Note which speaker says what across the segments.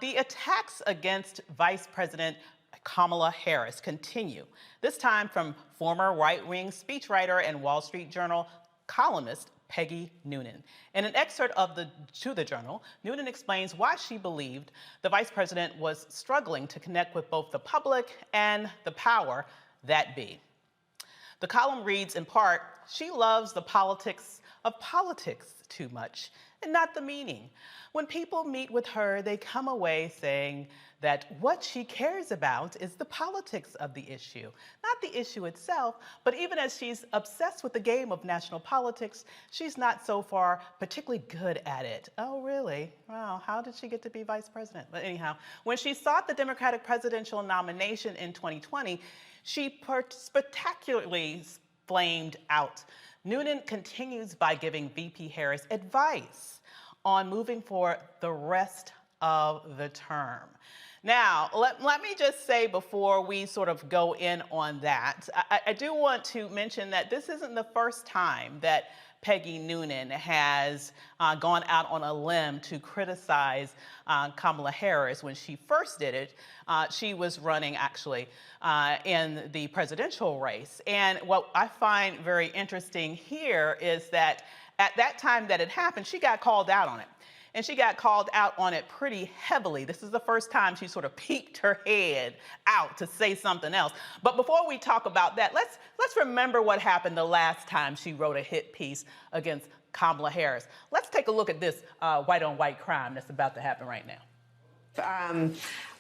Speaker 1: The attacks against Vice President Kamala Harris continue, this time from former right-wing speechwriter and Wall Street Journal columnist Peggy Noonan. In an excerpt to the Journal, Noonan explains why she believed the vice president was struggling to connect with both the public and the power that be. The column reads in part, "She loves the politics of politics too much and not the meaning. When people meet with her, they come away saying that what she cares about is the politics of the issue, not the issue itself, but even as she's obsessed with the game of national politics, she's not so far particularly good at it." Oh, really? Wow, how did she get to be vice president? But anyhow, when she sought the Democratic presidential nomination in 2020, she spectacularly flamed out. Noonan continues by giving VP Harris advice on moving for the rest of the term. Now, let me just say before we sort of go in on that, I do want to mention that this isn't the first time that Peggy Noonan has gone out on a limb to criticize Kamala Harris. When she first did it, she was running actually in the presidential race. And what I find very interesting here is that at that time that it happened, she got called out on it. And she got called out on it pretty heavily. This is the first time she sort of peeked her head out to say something else. But before we talk about that, let's remember what happened the last time she wrote a hit piece against Kamala Harris. Let's take a look at this white-on-white crime that's about to happen right now.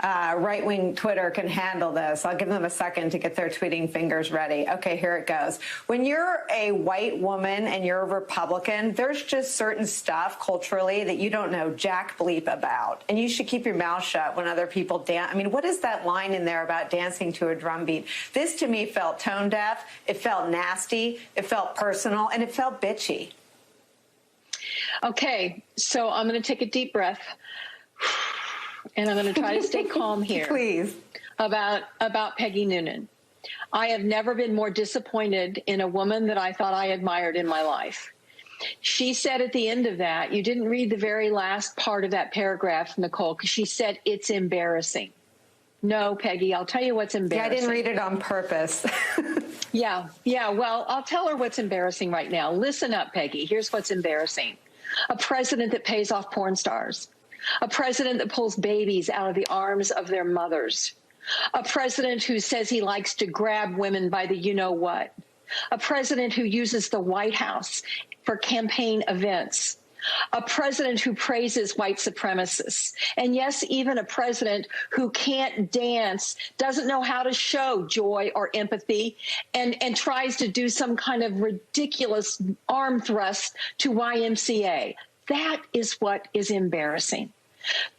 Speaker 2: Right-wing Twitter can handle this. I'll give them a second to get their tweeting fingers ready. Okay, here it goes. When you're a white woman and you're a Republican, there's just certain stuff culturally that you don't know jack bleep about. And you should keep your mouth shut when other people dance. I mean, what is that line in there about dancing to a drum beat? This to me felt tone deaf. It felt nasty. It felt personal. And it felt bitchy.
Speaker 3: Okay, so I'm going to take a deep breath. And I'm going to try to stay calm here.
Speaker 2: Please.
Speaker 3: About Peggy Noonan. I have never been more disappointed in a woman that I thought I admired in my life. She said at the end of that, you didn't read the very last part of that paragraph, Nicole, because she said it's embarrassing. No, Peggy, I'll tell you what's embarrassing.
Speaker 2: Yeah, I didn't read it on purpose.
Speaker 3: Yeah, well, I'll tell her what's embarrassing right now. Listen up, Peggy. Here's what's embarrassing. A president that pays off porn stars. A president that pulls babies out of the arms of their mothers. A president who says he likes to grab women by the you-know-what. A president who uses the White House for campaign events. A president who praises white supremacists. And yes, even a president who can't dance, doesn't know how to show joy or empathy, and tries to do some kind of ridiculous arm thrust to YMCA. That is what is embarrassing.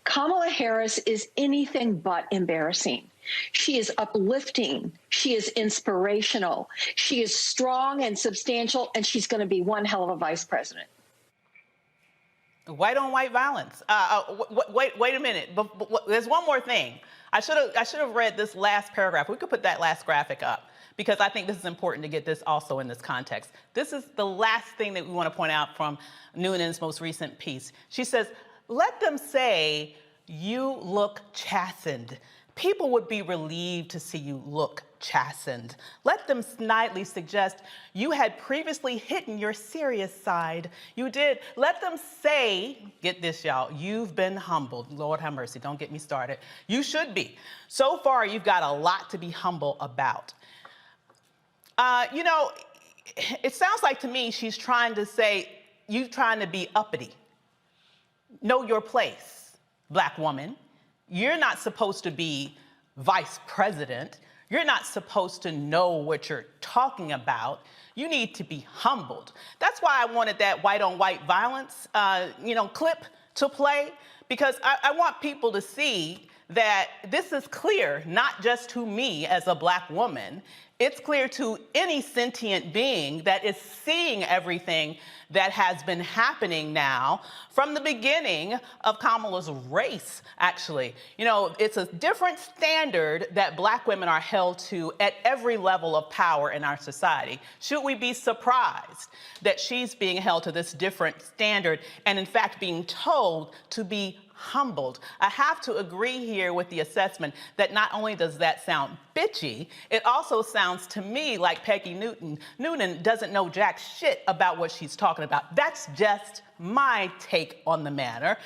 Speaker 3: Kamala Harris is anything but embarrassing. She is uplifting. She is inspirational. She is strong and substantial, and she's going to be one hell of a vice president.
Speaker 1: White-on-white violence. Wait a minute. But there's one more thing. I should have read this last paragraph. We could put that last graphic up, because I think this is important to get this also in this context. This is the last thing that we want to point out from Noonan's most recent piece. She says, "Let them say you look chastened. People would be relieved to see you look chastened. Let them snidely suggest you had previously hidden your serious side. You did. Let them say," get this, y'all, "you've been humbled." Lord have mercy, don't get me started. You should be. So far, you've got a lot to be humble about. You know, it sounds like to me she's trying to say, you trying to be uppity. Know your place, black woman. You're not supposed to be vice president. You're not supposed to know what you're talking about. You need to be humbled. That's why I wanted that white-on-white violence, clip to play, because I want people to see that this is clear, not just to me as a black woman. It's clear to any sentient being that is seeing everything that has been happening now from the beginning of Kamala's race, actually. You know, it's a different standard that black women are held to at every level of power in our society. Should we be surprised that she's being held to this different standard and, in fact, being told to be humbled. I have to agree here with the assessment that not only does that sound bitchy, it also sounds to me like Peggy Noonan doesn't know jack shit about what she's talking about. That's just my take on the matter.